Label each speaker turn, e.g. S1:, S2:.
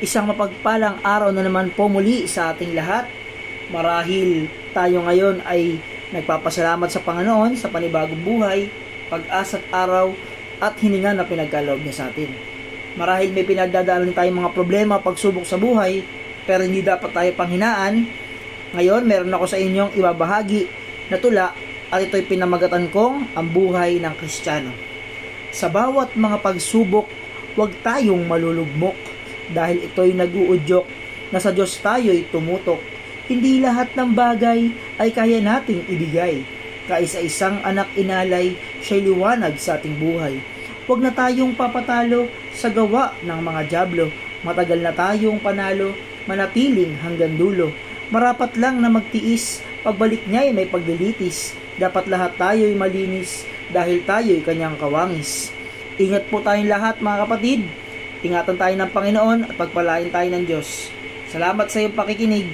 S1: Isang mapagpalang araw na naman po muli sa ating lahat. Marahil tayo ngayon ay nagpapasalamat sa Panginoon sa panibagong buhay, pag-asa't araw at hininga na pinagkaloob niya sa atin. Marahil may pinagdadaanan tayong mga problema, pagsubok sa buhay, pero hindi dapat tayo panghinaan. Ngayon, meron ako sa inyong ibabahagi na tula at ito'y pinamagatan kong ang buhay ng Kristiyano. Sa bawat mga pagsubok, huwag tayong malulugmok dahil ito'y nag-uudyok na sa Diyos tayo'y tumutok. Hindi lahat ng bagay ay kaya nating ibigay. Kaisa-isang anak inalay, siya'y liwanag sa ating buhay. Huwag na tayong papatalo sa gawa ng mga dyablo. Matagal na tayong panalo, manatiling hanggang dulo. Marapat lang na magtiis, pagbalik niya'y may paglilitis. Dapat lahat tayo'y malinis dahil tayo'y kanyang kawangis. Ingat po tayong lahat mga kapatid. Ingatan tayo ng Panginoon at pagpalain tayo ng Diyos. Salamat sa iyong pakikinig.